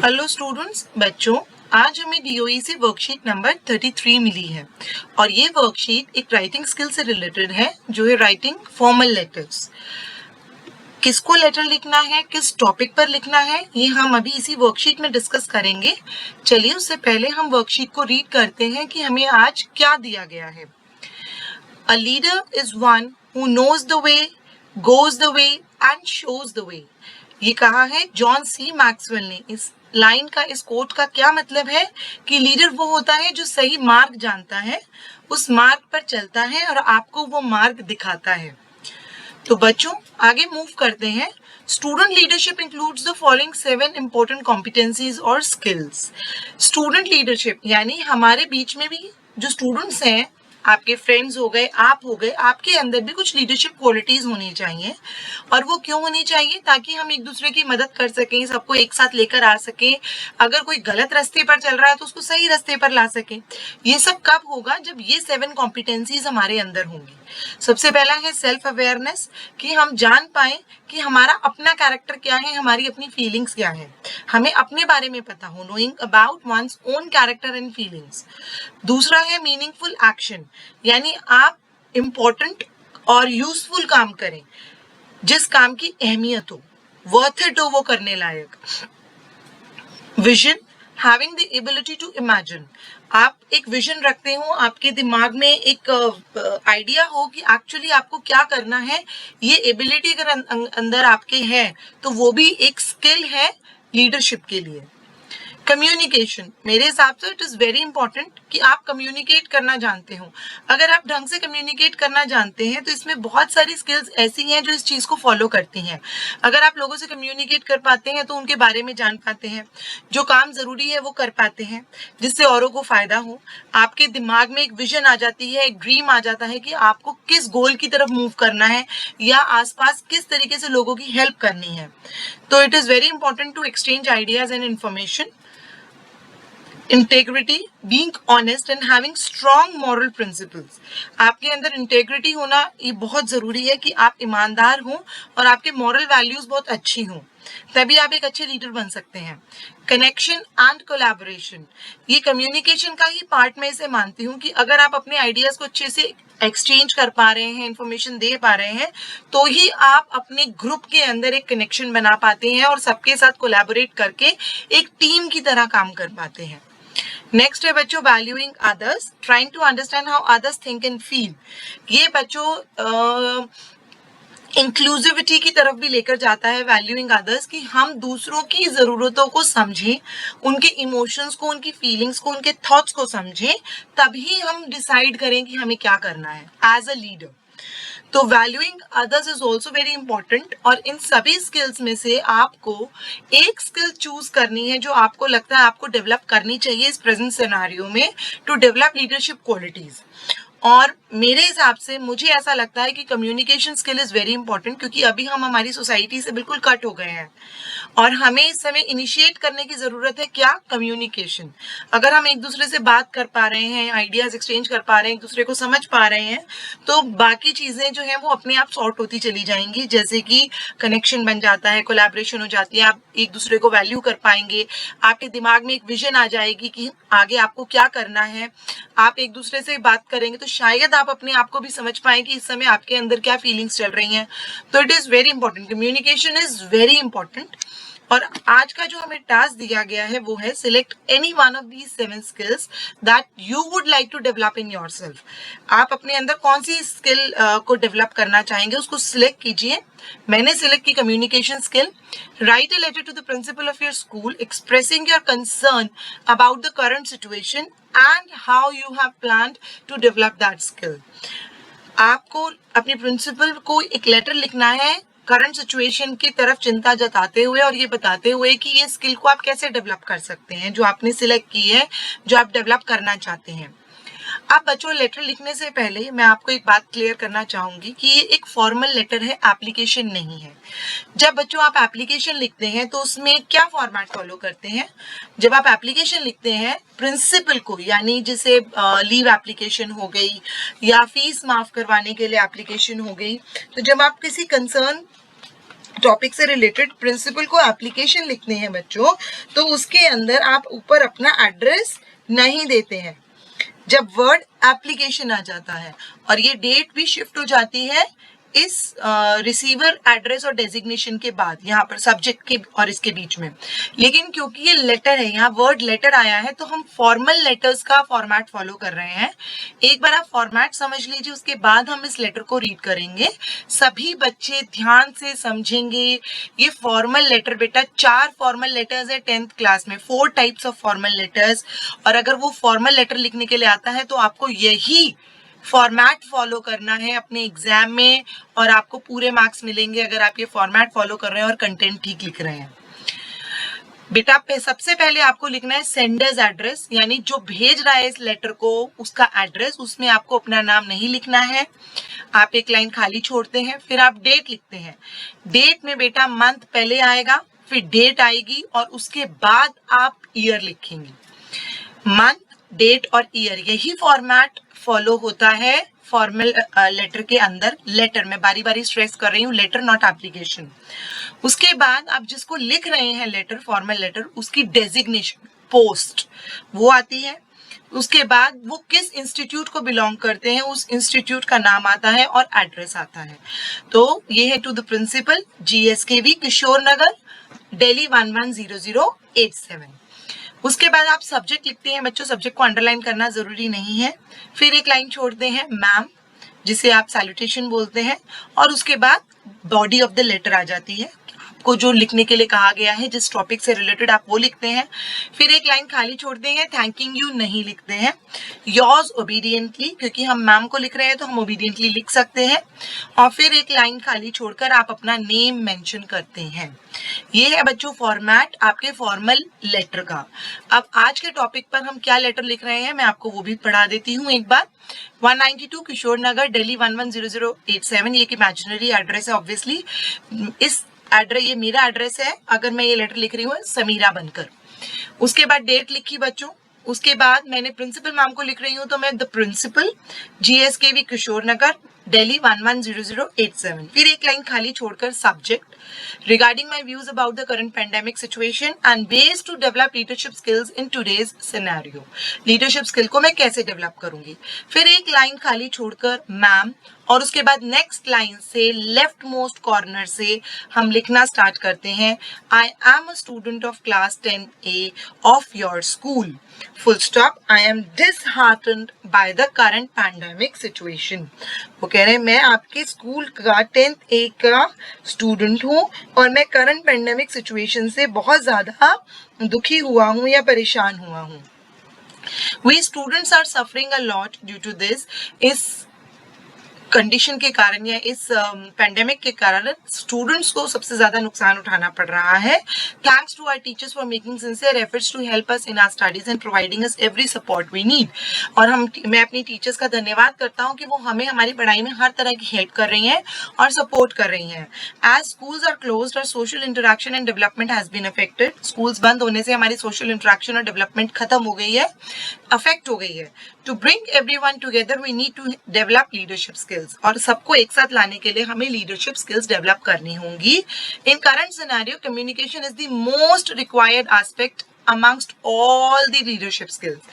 Hello students, बच्चों आज हमें डीओई से वर्कशीट नंबर 33 मिली है और ये वर्कशीट एक राइटिंग स्किल से रिलेटेड है जो है राइटिंग फॉर्मल लेटर्स। किसको लेटर लिखना है, किस टॉपिक पर लिखना है, ये हम अभी इसी वर्कशीट में डिस्कस करेंगे। चलिए उससे पहले हम वर्कशीट को रीड करते हैं कि हमें आज क्या दिया गया है। A leader is one who knows the way, goes the way and shows the way। ये कहा है जॉन सी मैक्सवेल ने। इस लाइन का, इस कोट का क्या मतलब है कि लीडर वो होता है जो सही मार्ग जानता है, उस मार्ग पर चलता है और आपको वो मार्ग दिखाता है। तो बच्चों आगे मूव करते हैं। Student leadership includes the following 7 important competencies और स्किल्स। स्टूडेंट लीडरशिप यानी हमारे बीच में भी जो स्टूडेंट्स हैं, आपके फ्रेंड्स हो गए, आप हो गए, आपके अंदर भी कुछ लीडरशिप क्वालिटीज होनी चाहिए। और वो क्यों होनी चाहिए? ताकि हम एक दूसरे की मदद कर सकें, सबको एक साथ लेकर आ सकें। अगर कोई गलत रास्ते पर चल रहा है तो उसको सही रास्ते पर ला सकें। ये सब कब होगा? जब ये 7 कॉम्पिटेंसीज हमारे अंदर होंगी। सबसे पहला है सेल्फ अवेयरनेस, कि हम जान पाए कि हमारा अपना कैरेक्टर क्या है, हमारी अपनी फीलिंग्स क्या है, हमें अपने बारे में पता हो, knowing about one's own character and feelings. दूसरा है मीनिंगफुल एक्शन, यानी आप इम्पोर्टेंट और यूजफुल काम करें, जिस काम की अहमियत हो, वर्थ इट हो, वो करने लायक। Vision, having the ability to imagine, आप एक विजन रखते हो, आपके दिमाग में एक आइडिया हो कि एक्चुअली आपको क्या करना है, ये एबिलिटी अगर अंदर आपके है तो वो भी एक स्किल है लीडरशिप के लिए। कम्युनिकेशन, मेरे हिसाब से इट इज वेरी इंपॉर्टेंट कि आप कम्युनिकेट करना जानते हो। अगर आप ढंग से कम्युनिकेट करना जानते हैं तो इसमें बहुत सारी स्किल्स ऐसी हैं जो इस चीज को फॉलो करती हैं। अगर आप लोगों से कम्युनिकेट कर पाते हैं तो उनके बारे में जान पाते हैं, जो काम जरूरी है वो कर पाते हैं, जिससे औरों को फायदा हो। आपके दिमाग में एक विजन आ जाती है, एक ड्रीम आ जाता है कि आपको किस गोल की तरफ मूव करना है या आसपास किस तरीके से लोगों की हेल्प करनी है। तो it is very important to exchange ideas and information. Integrity, being honest and having strong moral principles, आपके अंदर इंटेग्रिटी होना ये बहुत जरूरी है कि आप ईमानदार हो और आपके मॉरल वैल्यूज बहुत अच्छी हो, तभी आप एक अच्छे लीडर बन सकते हैं। कनेक्शन एंड कोलैबोरेशन, ये कम्युनिकेशन का ही पार्ट में इसे मानती हूँ कि अगर आप अपने आइडियाज को अच्छे से एक्सचेंज कर पा रहे हैं, इंफॉर्मेशन दे पा रहे हैं, तो ही आप अपने ग्रुप के अंदर एक कनेक्शन बना पाते हैं और सबके साथ कोलैबोरेट करके एक टीम की तरह काम कर पाते हैं। नेक्स्ट है बच्चों valuing others, trying to understand how others think and feel. ये बच्चों इंक्लूसिविटी की तरफ भी लेकर जाता है, वैल्यूइंग अदर्स, कि हम दूसरों की जरूरतों को समझें, उनके इमोशंस को, उनकी फीलिंग्स को, उनके थॉट्स को समझें, तभी हम डिसाइड करें कि हमें क्या करना है एज अ लीडर। तो valuing others is also very important. और इन सभी स्किल्स में से आपको एक स्किल चूज करनी है जो आपको लगता है आपको डेवलप करनी चाहिए इस प्रेजेंट सिनेरियो में टू डेवलप लीडरशिप क्वालिटीज। और मेरे हिसाब से मुझे ऐसा लगता है कि communication skill is very important, क्योंकि अभी हम हमारी सोसाइटी से बिल्कुल कट हो गए हैं और हमें इस समय इनिशिएट करने की जरूरत है। क्या? कम्युनिकेशन। अगर हम एक दूसरे से बात कर पा रहे हैं, आइडियाज एक्सचेंज कर पा रहे हैं, एक दूसरे को समझ पा रहे हैं, तो बाकी चीजें जो है वो अपने आप सॉर्ट होती चली जाएंगी, जैसे कि कनेक्शन बन जाता है, कोलैबोरेशन हो जाती है, आप एक दूसरे को वैल्यू कर पाएंगे, आपके दिमाग में एक विजन आ जाएगी कि आगे आपको क्या करना है। आप एक दूसरे से बात करेंगे तो शायद आप अपने आप को भी समझ पाए कि इस समय आपके अंदर क्या फीलिंग्स चल रही हैं। तो it is very important, communication is very important. और आज का जो हमें टास्क दिया गया है वो है select any one of these 7 skills that you would like to develop in yourself. आप अपने अंदर कौन सी स्किल को डेवलप करना चाहेंगे, उसको सिलेक्ट कीजिए। मैंने सिलेक्ट की communication skill. Write a letter to the principal of your school expressing your concern about the current situation and how you have planned to develop that skill. आपको अपने principal को एक लेटर लिखना है current situation की तरफ चिंता जताते हुए और ये बताते हुए कि ये स्किल को आप कैसे डेवलप कर सकते हैं जो आपने सिलेक्ट की है, जो आप डेवलप करना चाहते हैं। अब बच्चों लेटर लिखने से पहले मैं आपको एक बात क्लियर करना चाहूंगी कि ये एक फॉर्मल लेटर है, एप्लीकेशन नहीं है। जब बच्चों आप एप्लीकेशन लिखते हैं तो उसमें क्या फॉर्मेट फॉलो करते हैं? जब आप एप्लीकेशन लिखते हैं प्रिंसिपल को, यानी जैसे लीव एप्लीकेशन हो गई या फीस माफ करवाने के लिए एप्लीकेशन हो गई, तो जब आप किसी कंसर्न टॉपिक से रिलेटेड प्रिंसिपल को एप्लीकेशन लिखते हैं बच्चों, तो उसके अंदर आप ऊपर अपना एड्रेस नहीं देते हैं। जब वर्ड एप्लीकेशन आ जाता है और ये डेट भी शिफ्ट हो जाती है इस रिसीवर एड्रेस और डेजिग्नेशन के बाद, यहाँ पर सब्जेक्ट के और इसके बीच में। लेकिन क्योंकि ये लेटर है, यहाँ वर्ड लेटर आया है, तो हम फॉर्मल लेटर्स का फॉर्मेट फॉलो कर रहे हैं। एक बार आप फॉर्मेट समझ लीजिए, उसके बाद हम इस लेटर को रीड करेंगे। सभी बच्चे ध्यान से समझेंगे। ये फॉर्मल लेटर बेटा 4 फॉर्मल लेटर्स है 10th क्लास में, 4 टाइप्स ऑफ फॉर्मल लेटर्स। और अगर वो फॉर्मल लेटर लिखने के लिए आता है तो आपको यही फॉर्मेट फॉलो करना है अपने एग्जाम में, और आपको पूरे मार्क्स मिलेंगे अगर आप ये फॉर्मेट फॉलो कर रहे हैं और कंटेंट ठीक लिख रहे हैं। बेटा सबसे पहले आपको लिखना है सेंडर्स एड्रेस, यानी जो भेज रहा है इस लेटर को उसका एड्रेस। उसमें आपको अपना नाम नहीं लिखना है, आप एक लाइन खाली छोड़ते हैं। फिर आप डेट लिखते हैं। डेट में बेटा मंथ पहले आएगा, फिर डेट आएगी और उसके बाद आप ईयर लिखेंगे। मंथ, डेट और ईयर, यही फॉर्मेट फॉलो होता है फॉर्मल लेटर के अंदर। लेटर में बारी बारी स्ट्रेस कर रही हूँ, लेटर नॉट एप्लीकेशन। उसके बाद आप जिसको लिख रहे हैं लेटर, फॉर्मल लेटर, उसकी डेजिग्नेशन, पोस्ट वो आती है। उसके बाद वो किस इंस्टीट्यूट को बिलोंग करते हैं उस इंस्टीट्यूट का नाम आता है और एड्रेस आता है। तो ये है to the principal, GSKV, Kishore Nagar, Delhi 110087। उसके बाद आप सब्जेक्ट लिखते हैं बच्चों, सब्जेक्ट को अंडरलाइन करना जरूरी नहीं है। फिर एक लाइन छोड़ते हैं मैम, जिसे आप सैल्यूटेशन बोलते हैं, और उसके बाद बॉडी ऑफ द लेटर आ जाती है। आपको जो लिखने के लिए कहा गया है, जिस टॉपिक से रिलेटेड, आप वो लिखते हैं। फिर एक लाइन खाली छोड़ते हैं, थैंकिंग यू नहीं लिखते हैं। योर्स ओबीडियंटली, क्योंकि हम मैम को लिख रहे हैं तो हम ओबीडियंटली लिख सकते हैं। और फिर एक लाइन खाली छोड़कर आप अपना नेम मेंशन करते हैं। ये है बच्चों फॉर्मेट आपके फॉर्मल लेटर का। अब आज के टॉपिक पर हम क्या लेटर लिख रहे हैं मैं आपको वो भी पढ़ा देती हूँ एक बार। 192 किशोर नगर, दिल्ली 110087। ये एक इमेजिनरी एड्रेस है ऑब्वियसली। इस एड्रेस, ये मेरा एड्रेस है अगर मैं ये लेटर लिख रही हूँ समीरा बनकर। उसके बाद डेट लिखी बच्चों। उसके बाद मैंने प्रिंसिपल मैम को लिख रही हूँ तो मैं the principal, GSKV, Kishore Nagar, Delhi 110087। फिर एक लाइन खाली छोड़कर subject, regarding my views about the current pandemic situation and ways to develop leadership skills in today's scenario. Leadership skill को मैं कैसे डेवलप करूंगी। फिर एक लाइन खाली छोड़कर मैम, और उसके बाद नेक्स्ट लाइन से लेफ्ट मोस्ट कॉर्नर से हम लिखना स्टार्ट करते हैं, I am a student of class 10A of your school, full stop, I am disheartened by the current pandemic situation. वो कह रहे हैं मैं आपके स्कूल का 10th A का स्टूडेंट हूँ और मैं करंट पैंडेमिक सिचुएशन से बहुत ज्यादा दुखी हुआ हूँ या परेशान हुआ हूँ। We students are suffering a lot due to this. इस कंडीशन के कारण या इस पैंडेमिक के कारण स्टूडेंट्स को सबसे ज्यादा नुकसान उठाना पड़ रहा है। Thanks to our teachers for making sincere efforts to help us in our studies and providing us every support we need. और मैं अपनी टीचर्स का धन्यवाद करता हूँ कि वो हमें हमारी पढ़ाई में हर तरह की हेल्प कर रही हैं और सपोर्ट कर रही हैं। As schools are closed, our social interaction and development has been affected. Schools बंद होने से हमारी सोशल इंटरेक्शन और डेवलपमेंट खत्म हो गई है, अफेक्ट हो गई है। To bring everyone together we need to develop leadership skills. और सबको एक साथ लाने के लिए हमें लीडरशिप स्किल्स डेवलप करनी होंगी। In current scenario communication is the most required aspect amongst all the leadership skills।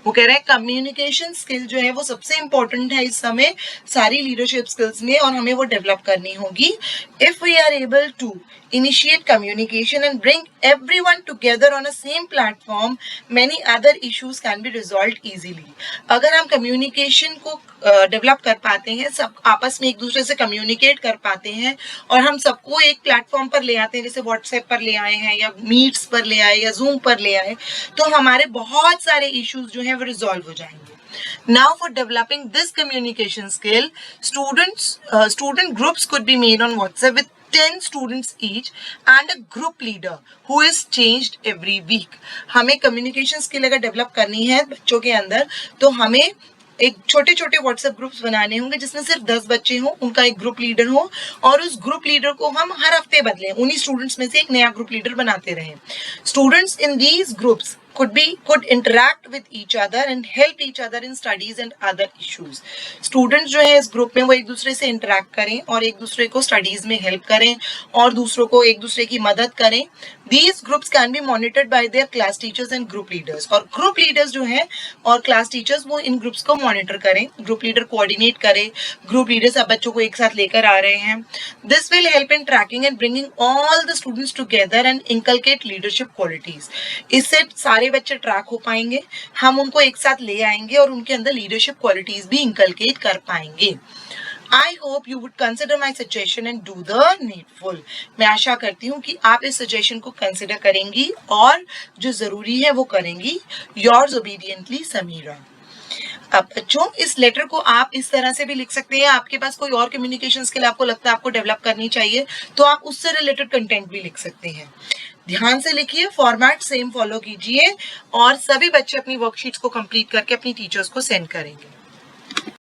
वो कह रहे हैं कम्युनिकेशन स्किल जो है वो सबसे इंपॉर्टेंट है इस समय सारी लीडरशिप स्किल्स में, और हमें वो डेवलप करनी होगी। If we are able to initiate communication and bring everyone together on a same platform, many other issues can be resolved easily। अगर हम कम्युनिकेशन को डेवलप कर पाते हैं, सब आपस में एक दूसरे से कम्युनिकेट कर पाते हैं और हम सबको एक प्लेटफॉर्म पर ले आते हैं, जैसे व्हाट्सएप पर ले आए हैं या मीट्स पर ले आए या जूम पर ले आए, तो हमारे बहुत सारे इश्यूज जो हैं वो रिजॉल्व हो जाएंगे। Now for developing this communication skill, student groups could be made on WhatsApp with 10 students each and a group leader who is changed every week। हमें कम्युनिकेशन स्किल अगर डेवलप करनी है बच्चों के अंदर तो हमें एक छोटे छोटे व्हाट्सएप ग्रुप्स बनाने होंगे जिसमें सिर्फ 10 बच्चे हों, उनका एक ग्रुप लीडर हो और उस ग्रुप लीडर को हम हर हफ्ते बदलें, उन्हीं स्टूडेंट्स में से एक नया ग्रुप लीडर बनाते रहें। Students in these groups could interact with each other and help each other in studies and other issues. Students जो है इस ग्रुप में वो एक दूसरे से इंटरेक्ट करें और एक दूसरे को स्टडीज में हेल्प करें और दूसरों को एक दूसरे की मदद करें. These groups can be monitored by their class teachers and group leaders. और group leaders जो हैं और class teachers वो इन groups को monitor करें, group leader coordinate करें, group leader सब बच्चों को एक साथ लेकर आ रहे हैं. This will help in tracking and bringing all the students together and inculcate leadership qualities. इससे सारे बच्चे ट्रैक हो पाएंगे, हम उनको एक साथ ले आएंगे और उनके अंदर लीडरशिप क्वालिटीज भी इंकलकेट कर पाएंगे. I hope you would consider my suggestion and do the needful. मैं आशा करती हूँ कि आप इस सजेशन को कंसिडर करेंगी और जो जरूरी है वो करेंगी. Yours obediently, Samira. अब बच्चों इस लेटर को आप इस तरह से भी लिख सकते हैं. आपके पास कोई और कम्युनिकेशन स्किल आपको लगता है आपको डेवलप करनी चाहिए तो आप उससे रिलेटेड कंटेंट भी लिख सकते हैं. ध्यान से लिखिए, फॉर्मेट सेम फॉलो कीजिए और सभी बच्चे अपनी वर्कशीट्स को कंप्लीट करके अपनी टीचर्स को सेंड करेंगे.